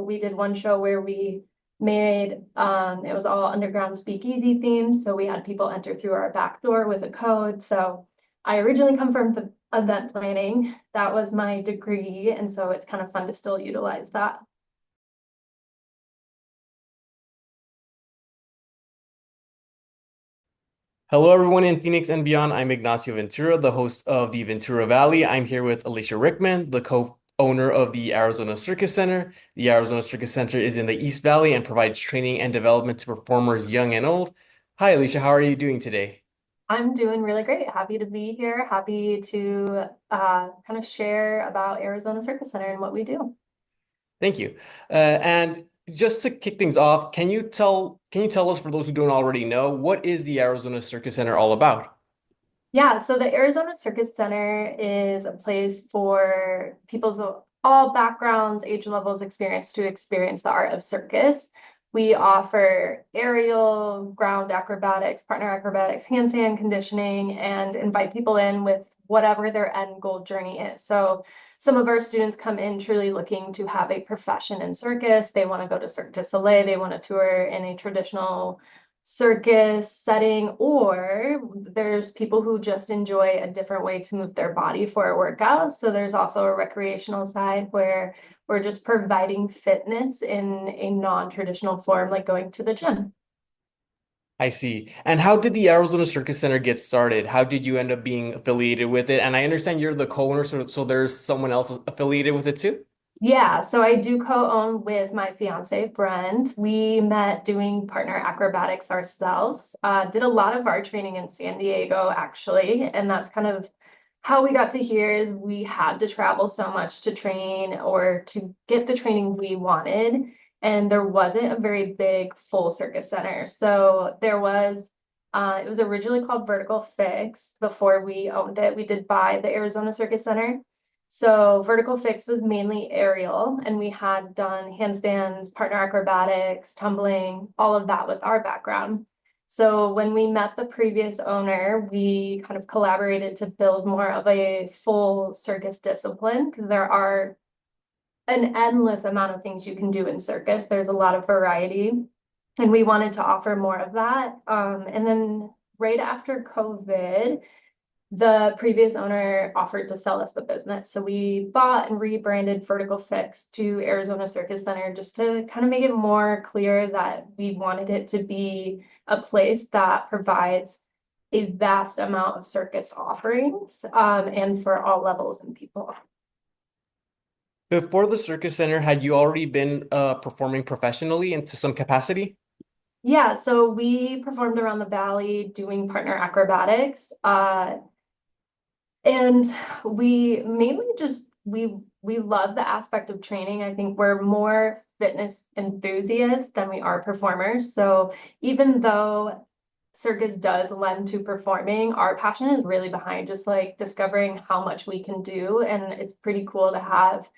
we did one show where we made it was all underground speakeasy themed. So we had people enter through our back door with a code. So I originally come from the event planning. That was my degree, and so it's kind of fun to still utilize that. Hello, everyone in Phoenix and beyond. I'm Ignacio Ventura, the host of the Ventura Valley. I'm here with Alisha Rickman, the co-owner of the Arizona Circus Center. The Arizona Circus Center is in the East Valley and provides training and development to performers young and old. Hi, Alicia. How are you doing today? I'm doing really great. Happy to be here. Happy to kind of share about Arizona Circus Center and what we do. Thank you. And just to kick things off, can you tell us, for those who don't already know, what is the Arizona Circus Center all about? Yeah, so the Arizona Circus Center is a place for people's of all backgrounds, age levels, experience to experience the art of circus. We offer aerial, ground acrobatics, partner acrobatics, handstand conditioning, and invite people in with whatever their end goal journey is. So some of our students come in truly looking to have a profession in circus. They want to go to Cirque du Soleil, they want to tour in a traditional circus setting, or there's people who just enjoy a different way to move their body for a workout. So there's also a recreational side where we're just providing fitness in a non-traditional form, like going to the gym. I see. And how did the Arizona Circus Center get started? How did you end up being affiliated with it? And I understand you're the co-owner, so there's someone else affiliated with it too? Yeah, so I do co-own with my fiance, Brent. We met doing partner acrobatics ourselves. Did a lot of our training in San Diego, actually, and that's kind of how we got to here is we had to travel so much to train or to get the training we wanted, and there wasn't a very big full circus center. So it was originally called Vertical Fix before we owned it. We did buy the Arizona Circus Center. So vertical fix was mainly aerial, and we had done handstands, partner acrobatics, tumbling, all of that was our background. So when we met the previous owner, we kind of collaborated to build more of a full circus discipline because there are an endless amount of things you can do in circus. There's a lot of variety, and we wanted to offer more of that. And then right after COVID, the previous owner offered to sell us the business. So we bought and rebranded Vertical Fix to Arizona Circus Center just to kind of make it more clear that we wanted it to be a place that provides a vast amount of circus offerings and for all levels and people. Before the Circus Center, had you already been performing professionally into some capacity? Yeah, so we performed around the valley doing partner acrobatics. And we mainly just we love the aspect of training. I think we're more fitness enthusiasts than we are performers. So even though circus does lend to performing, our passion is really behind just like discovering how much we can do. And it's pretty cool to have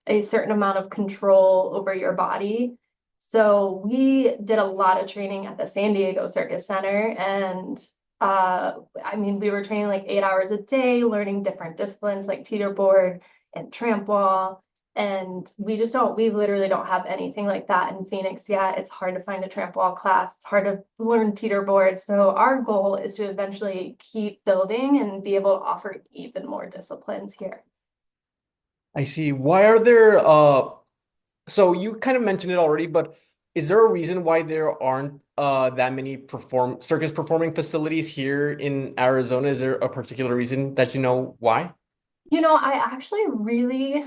a certain amount of control over your body. So we did a lot of training at the San Diego Circus Center, and I mean, we were training like 8 hours a day, learning different disciplines like teeter board and tramp wall. And we literally don't have anything like that in Phoenix yet. It's hard to find a tramp wall class. It's hard to learn teeter board. So our goal is to eventually keep building and be able to offer even more disciplines here. I see. Why are there so you kind of mentioned it already, but is there a reason why there aren't that many perform circus performing facilities here in Arizona? Is there a particular reason that you know why? I actually really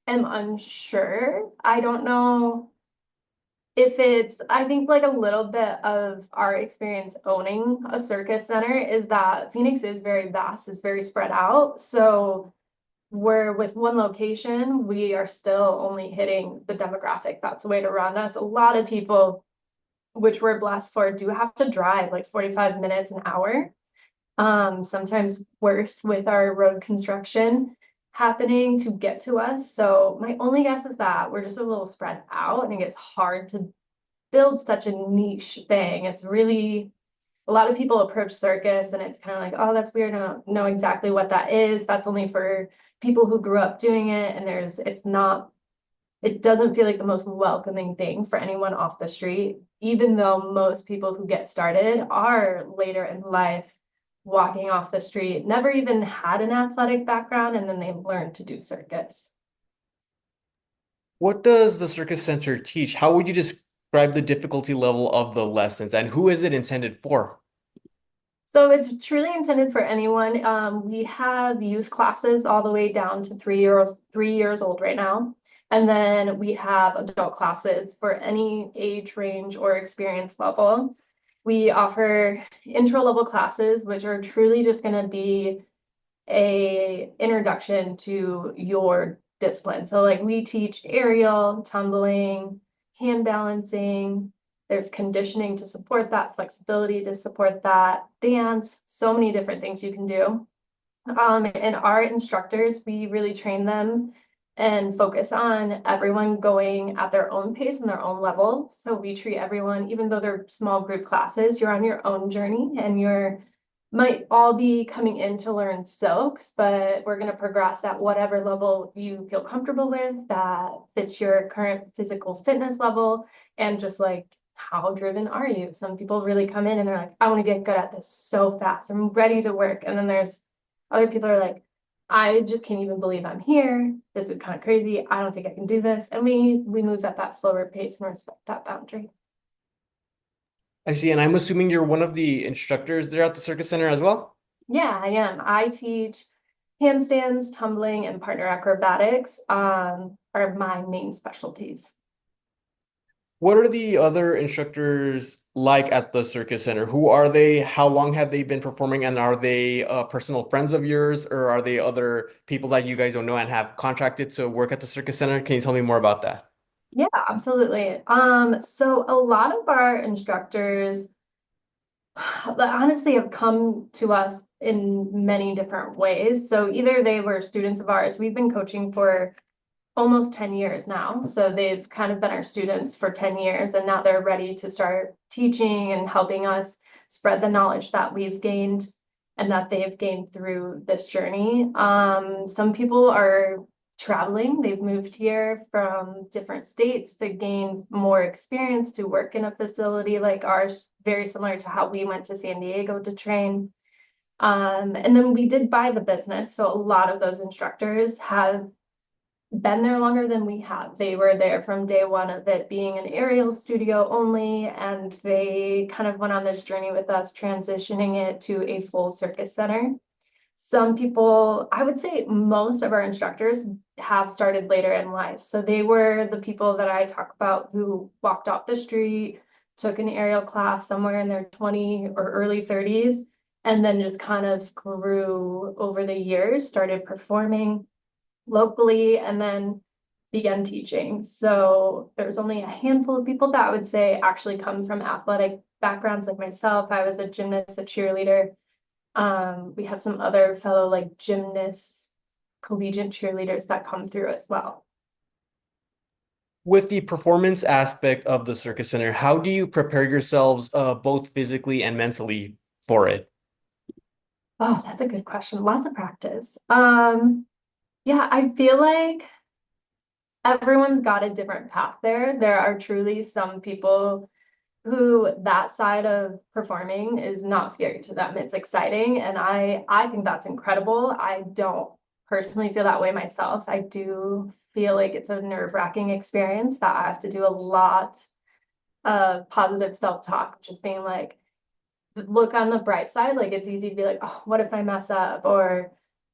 am unsure. I don't know if I think like a little bit of our experience owning a circus center is that Phoenix is very vast, it's very spread out. So we're with one location, we are still only hitting the demographic that's way around us. A lot of people, which we're blessed for, do have to drive like 45 minutes an hour. Sometimes worse with our road construction happening to get to us. So my only guess is that we're just a little spread out and it gets hard to build such a niche thing. It's really a lot of people approach circus and it's kind of like, oh, that's weird. I don't know exactly what that is. That's only for people who grew up doing it. And it's not it doesn't feel like the most welcoming thing for anyone off the street, even though most people who get started are later in life walking off the street, never even had an athletic background, and then they learn to do circus. What does the Circus Center teach? How would you describe the difficulty level of the lessons, and who is it intended for? So it's truly intended for anyone. We have youth classes all the way down to 3 years old right now. And then we have adult classes for any age range or experience level. We offer intro level classes, which are truly just going to be a introduction to your discipline. So like we teach aerial, tumbling, hand balancing. There's conditioning to support that, flexibility to support that, dance, so many different things you can do. And our instructors, we really train them and focus on everyone going at their own pace and their own level. So we treat everyone, even though they're small group classes, you're on your own journey and you're might all be coming in to learn silks, but we're going to progress at whatever level you feel comfortable with that fits your current physical fitness level and just like how driven are you? Some people really come in and they're like, I want to get good at this so fast. I'm ready to work. And then there's other people are like, I just can't even believe I'm here. This is kind of crazy. I don't think I can do this. And we move at that slower pace and respect that boundary. I see, and I'm assuming you're one of the instructors there at the Circus Center as well? Yeah, I am. I teach handstands, tumbling, and partner acrobatics are my main specialties. What are the other instructors like at the Circus Center? Who are they? How long have they been performing? And are they personal friends of yours, or are they other people that you guys don't know and have contracted to work at the Circus Center? Can you tell me more about that? Yeah, absolutely. So a lot of our instructors honestly have come to us in many different ways. So either they were students of ours. We've been coaching for almost 10 years now. So they've kind of been our students for 10 years, and now they're ready to start teaching and helping us spread the knowledge that we've gained and that they've gained through this journey. Some people are traveling. They've moved here from different states to gain more experience to work in a facility like ours, very similar to how we went to San Diego to train. And then we did buy the business. So a lot of those instructors have been there longer than we have. They were there from day one of it being an aerial studio only, and they kind of went on this journey with us, transitioning it to a full circus center. Some people, I would say most of our instructors have started later in life. So they were the people that I talk about who walked off the street, took an aerial class somewhere in their 20 or early 30s, and then just kind of grew over the years, started performing locally, and then began teaching. So there's only a handful of people that I would say actually come from athletic backgrounds like myself. I was a gymnast, a cheerleader. We have some other fellow like gymnasts, collegiate cheerleaders that come through as well. With the performance aspect of the Circus Center, how do you prepare yourselves both physically and mentally for it? Oh, that's a good question. Lots of practice. Yeah, I feel like everyone's got a different path there. There are truly some people who that side of performing is not scary to them. It's exciting, and I think that's incredible. I don't personally feel that way myself. I do feel like it's a nerve-wracking experience that I have to do a lot of positive self-talk, just being like, look on the bright side. Like it's easy to be like, oh, what if I mess up? Or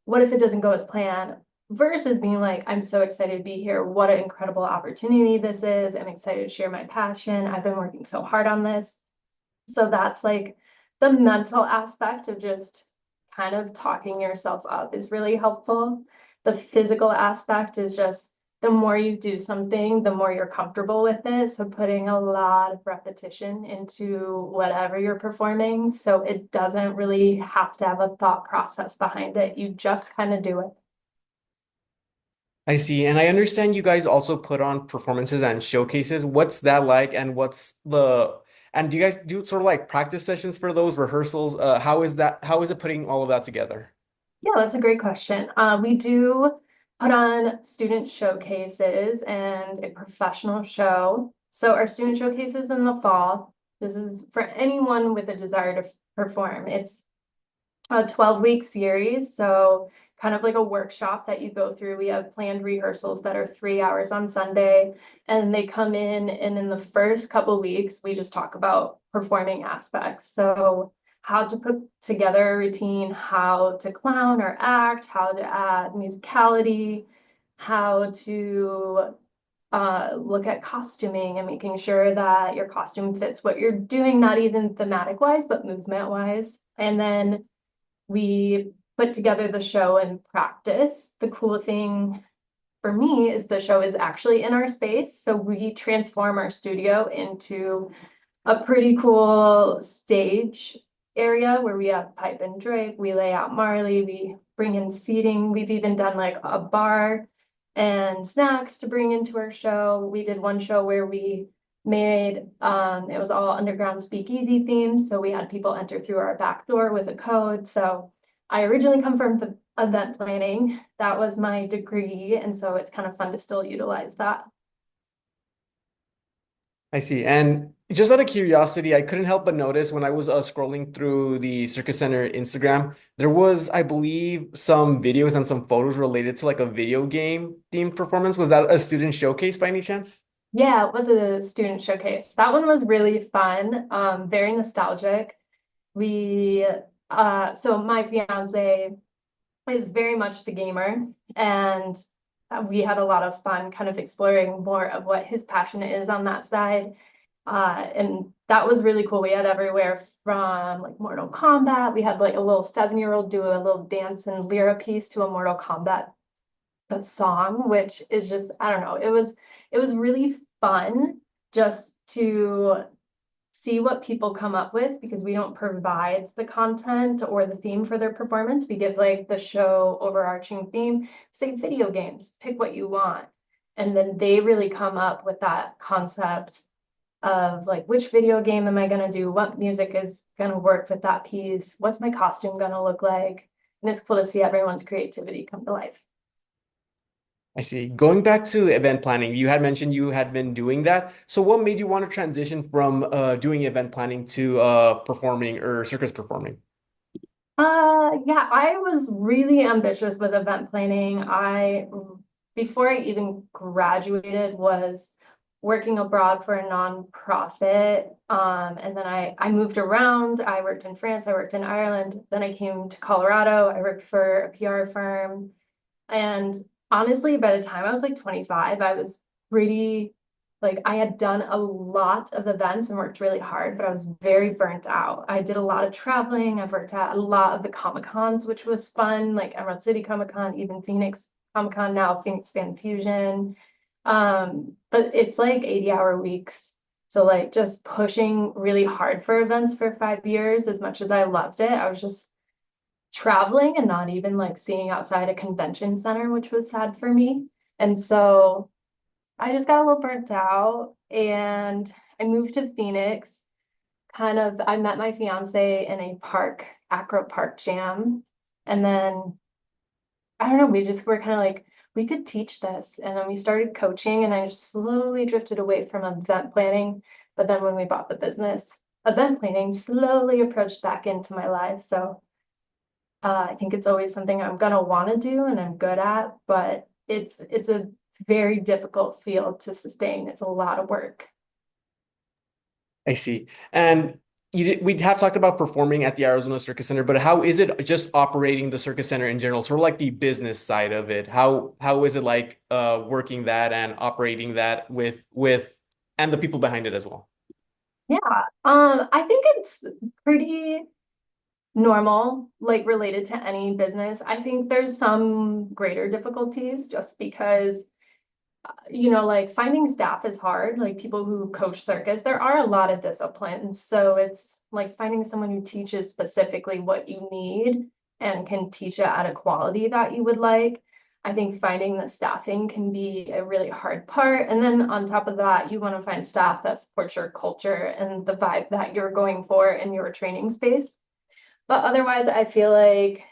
what if it doesn't go as planned? Versus being like, I'm so excited to be here. What an incredible opportunity this is. I'm excited to share my passion. I've been working so hard on this. So that's like the mental aspect of just kind of talking yourself up is really helpful. The physical aspect is just the more you do something, the more you're comfortable with it. So putting a lot of repetition into whatever you're performing. So it doesn't really have to have a thought process behind it. You just kind of do it. I see. And I understand you guys also put on performances and showcases. What's that like? And do you guys do sort of like practice sessions for those rehearsals? How is that? How is it putting all of that together? Yeah, that's a great question. We do put on student showcases and a professional show. So our student showcases in the fall. This is for anyone with a desire to perform. It's a 12-week series, so kind of like a workshop that you go through. We have planned rehearsals that are 3 hours on Sunday, and they come in, and in the first couple weeks, we just talk about performing aspects. So how to put together a routine, how to clown or act, how to add musicality, how to look at costuming and making sure that your costume fits what you're doing, not even thematic wise, but movement wise. And then we put together the show and practice. The cool thing for me is the show is actually in our space. So we transform our studio into a pretty cool stage area where we have pipe and drape. We lay out Marley, we bring in seating. We've even done like a bar and snacks to bring into our show. We did one show where we made it was all underground speakeasy themed. So we had people enter through our back door with a code. So I originally come from the event planning. That was my degree. And so it's kind of fun to still utilize that. I see. And just out of curiosity, I couldn't help but notice when I was scrolling through the Circus Center Instagram, there was, I believe, some videos and some photos related to like a video game themed performance. Was that a student showcase by any chance? Yeah, it was a student showcase. That one was really fun, very nostalgic. We, so my fiance is very much the gamer, and we had a lot of fun kind of exploring more of what his passion is on that side. And that was really cool. We had everywhere from like Mortal Kombat. We had like a little 7-year-old do a little dance and lyra piece to a Mortal Kombat song, which is just, I don't know, it was really fun just to see what people come up with because we don't provide the content or the theme for their performance. We give like the show overarching theme, say video games, pick what you want. And then they really come up with that concept of like, which video game am I going to do? What music is going to work with that piece? What's my costume going to look like? And it's cool to see everyone's creativity come to life. I see. Going back to event planning, you had mentioned you had been doing that. So what made you want to transition from doing event planning to performing or circus performing? Yeah, I was really ambitious with event planning. Before I even graduated, was working abroad for a nonprofit. And then I moved around. I worked in France, I worked in Ireland. Then I came to Colorado. I worked for a PR firm. And honestly, by the time I was like 25, I was pretty like I had done a lot of events and worked really hard, but I was very burnt out. I did a lot of traveling. I've worked at a lot of the Comic Cons, which was fun, like Emerald City Comic Con, even Phoenix Comic Con now, Phoenix Fan Fusion. But it's like 80-hour weeks. So like just pushing really hard for events for 5 years, as much as I loved it, I was just traveling and not even like seeing outside a convention center, which was sad for me. And so I just got a little burnt out and I moved to Phoenix. I met my fiance in a park, acro park jam. And then I don't know, we just were kind of like, we could teach this. And then we started coaching and I just slowly drifted away from event planning. But then when we bought the business, event planning slowly approached back into my life. So I think it's always something I'm gonna want to do and I'm good at, but it's a very difficult field to sustain. It's a lot of work. I see. And we have talked about performing at the Arizona Circus Center, but how is it just operating the Circus Center in general? Sort of like the business side of it. How is it like working that and operating that with and the people behind it as well? Yeah, I think it's pretty normal, like related to any business. I think there's some greater difficulties just because like finding staff is hard. Like people who coach circus, there are a lot of disciplines. So it's like finding someone who teaches specifically what you need and can teach it at a quality that you would like. I think finding the staffing can be a really hard part. And then on top of that, you want to find staff that supports your culture and the vibe that you're going for in your training space. But otherwise, I feel like,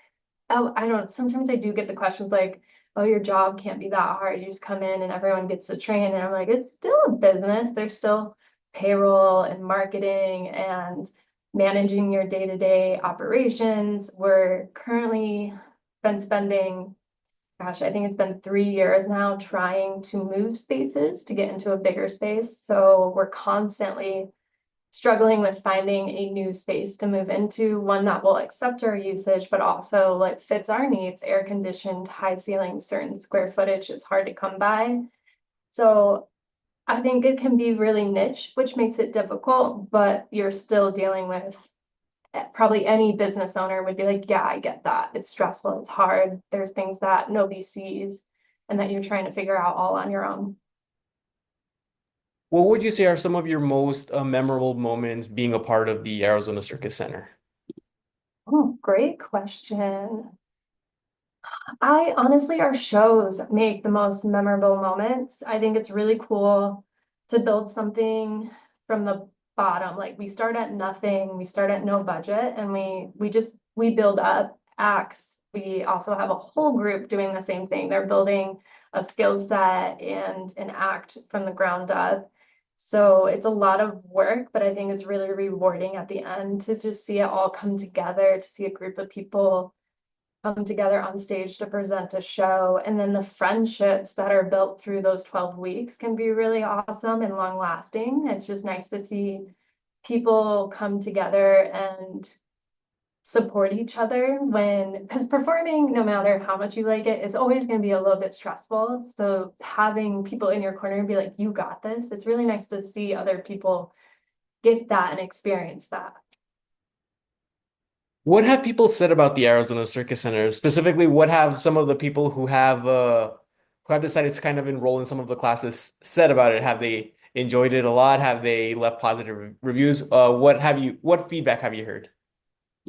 oh, I don't know, sometimes I do get the questions like, oh, your job can't be that hard. You just come in and everyone gets to train. And I'm like, it's still a business. There's still payroll and marketing and managing your day-to-day operations. We're currently been spending, gosh, I think it's been 3 years now trying to move spaces to get into a bigger space. So we're constantly struggling with finding a new space to move into, one that will accept our usage, but also like fits our needs. Air conditioned, high ceilings, certain square footage is hard to come by. So I think it can be really niche, which makes it difficult, but you're still dealing with probably any business owner would be like, yeah, I get that. It's stressful, it's hard. There's things that nobody sees and that you're trying to figure out all on your own. What would you say are some of your most memorable moments being a part of the Arizona Circus Center? Oh, great question. I honestly, our shows make the most memorable moments. I think it's really cool to build something from the bottom. Like we start at nothing, we start at no budget, and we build up acts. We also have a whole group doing the same thing. They're building a skill set and an act from the ground up. So it's a lot of work, but I think it's really rewarding at the end to just see it all come together, to see a group of people come together on stage to present a show. And then the friendships that are built through those 12 weeks can be really awesome and long lasting. It's just nice to see people come together and support each other because performing, no matter how much you like it, is always going to be a little bit stressful. So having people in your corner and be like, you got this, it's really nice to see other people get that and experience that. What have people said about the Arizona Circus Center? Specifically, what have some of the people who have decided to kind of enroll in some of the classes said about it? Have they enjoyed it a lot? Have they left positive reviews? What feedback have you heard?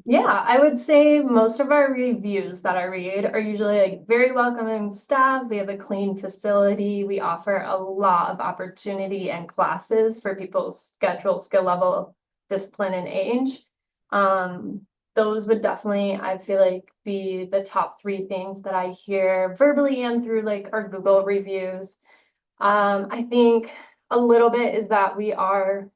Yeah, I would say most of our reviews that I read are usually like very welcoming staff. We have a clean facility. We offer a lot of opportunity and classes for people's schedule, skill level, discipline, and age. Um, those would definitely, I feel like, be the top three things that I hear verbally and through like our Google reviews. I think a little bit is that we are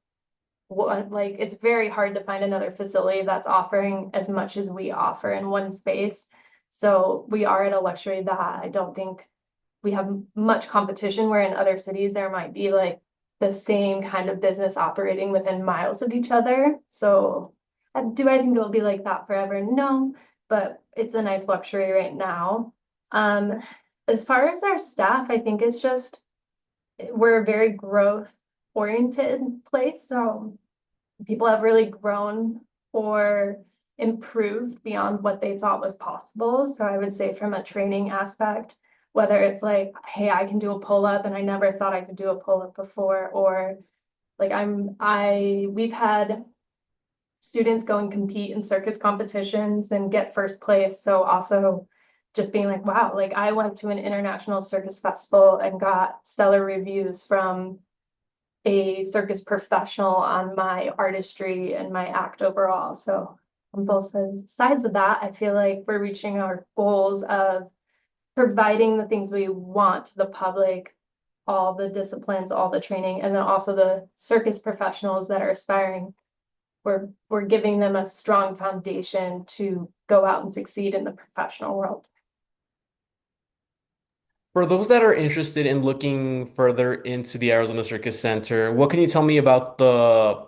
like it's very hard to find another facility that's offering as much as we offer in one space. So we are at a luxury that I don't think we have much competition, where in other cities there might be like the same kind of business operating within miles of each other. So do I think it'll be like that forever? No, but it's a nice luxury right now. Um, as far as our staff, I think it's just we're a very growth oriented place. So people have really grown or improved beyond what they thought was possible. So I would say from a training aspect, whether it's like, hey, I can do a pull-up and I never thought I could do a pull-up before, or like we've had students go and compete in circus competitions and get first place. So also just being like, wow, like I went to an international circus festival and got stellar reviews from a circus professional on my artistry and my act overall. So on both sides of that, I feel like we're reaching our goals of providing the things we want to the public, all the disciplines, all the training, and then also the circus professionals that are aspiring. We're giving them a strong foundation to go out and succeed in the professional world. For those that are interested in looking further into the Arizona Circus Center, what can you tell me about the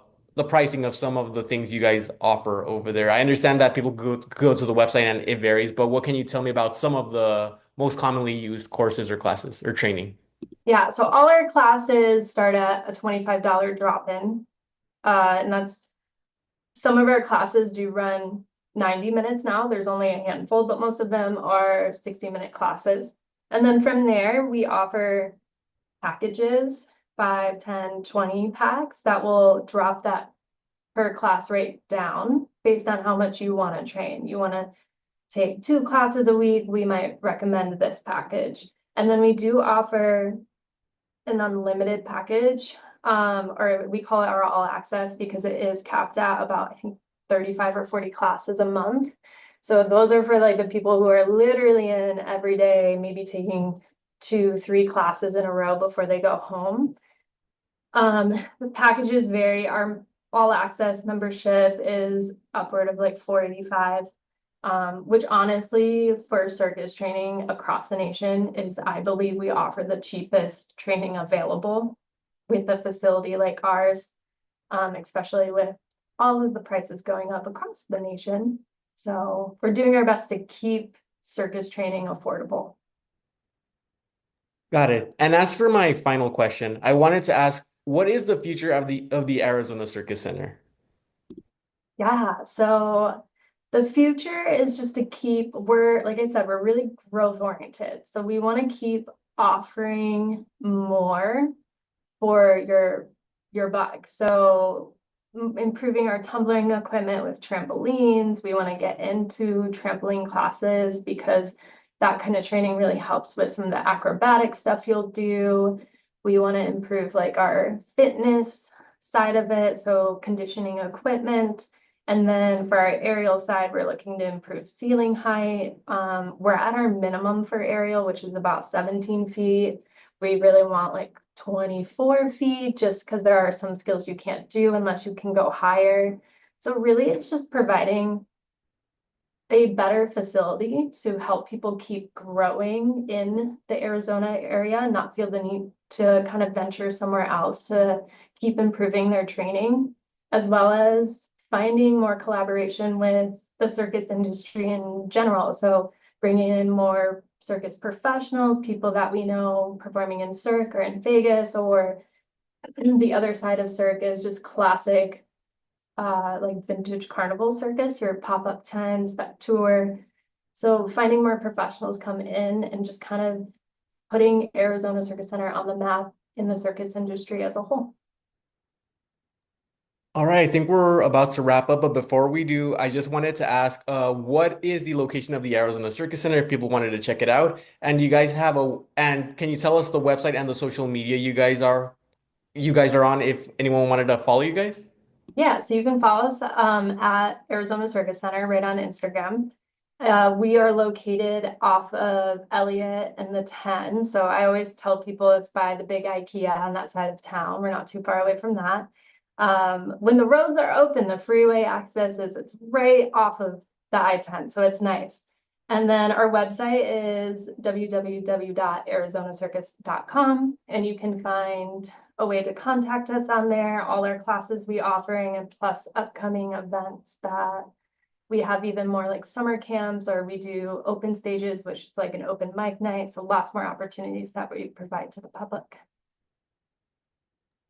pricing of some of the things you guys offer over there? I understand that people go to the website and it varies, but what can you tell me about some of the most commonly used courses or classes or training? Yeah, so all our classes start at a $25 drop-in. And that's some of our classes do run 90 minutes now. There's only a handful, but most of them are 60-minute classes. And then from there, we offer packages, 5, 10, 20 packs that will drop that per class rate down based on how much you want to train. You want to take 2 classes a week, we might recommend this package. And then we do offer an unlimited package, or we call it our all access because it is capped at about, I think, 35 or 40 classes a month. So those are for like the people who are literally in every day, maybe taking 2, 3 classes in a row before they go home. The packages vary. Our all access membership is upward of like 485, which honestly, for circus training across the nation is, I believe, we offer the cheapest training available with a facility like ours, especially with all of the prices going up across the nation. So we're doing our best to keep circus training affordable. Got it. And as for my final question, I wanted to ask, what is the future of the Arizona Circus Center? Yeah, so the future is just to keep, we're, like I said, we're really growth oriented. So we want to keep offering more for your buck. So improving our tumbling equipment with trampolines. We want to get into trampoline classes because that kind of training really helps with some of the acrobatic stuff you'll do. We want to improve like our fitness side of it, so conditioning equipment. And then for our aerial side, we're looking to improve ceiling height. We're at our minimum for aerial, which is about 17 feet. We really want like 24 feet just because there are some skills you can't do unless you can go higher. So really it's just providing a better facility to help people keep growing in the Arizona area, not feel the need to kind of venture somewhere else to keep improving their training, as well as finding more collaboration with the circus industry in general. So bringing in more circus professionals, people that we know performing in Cirque or in Vegas, or the other side of Cirque is just classic like vintage carnival circus, your pop-up tents that tour. So finding more professionals come in and just kind of putting Arizona Circus Center on the map in the circus industry as a whole. All right, I think we're about to wrap up, but before we do, I just wanted to ask, what is the location of the Arizona Circus Center if people wanted to check it out? And and can you tell us the website and the social media you guys are on if anyone wanted to follow you guys? Yeah, so you can follow us at Arizona Circus Center right on Instagram. We are located off of Elliott and the 10. So I always tell people it's by the big IKEA on that side of town. We're not too far away from that. When the roads are open, the freeway access it's right off of the I-10. So it's nice. And then our website is www.arizonacircus.com, and you can find a way to contact us on there, all our classes we offering, and plus upcoming events that we have, even more like summer camps, or we do open stages, which is like an open mic night. So lots more opportunities that we provide to the public.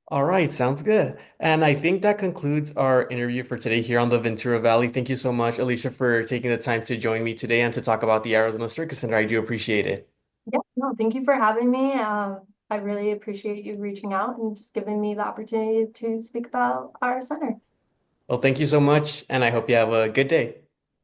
All right, sounds good. And I think that concludes our interview for today here on the Ventura Valley. Thank you so much, Alicia, for taking the time to join me today and to talk about the Arizona Circus Center. I do appreciate it. Yeah, no, thank you for having me. I really appreciate you reaching out and just giving me the opportunity to speak about our center. Well, thank you so much, and I hope you have a good day.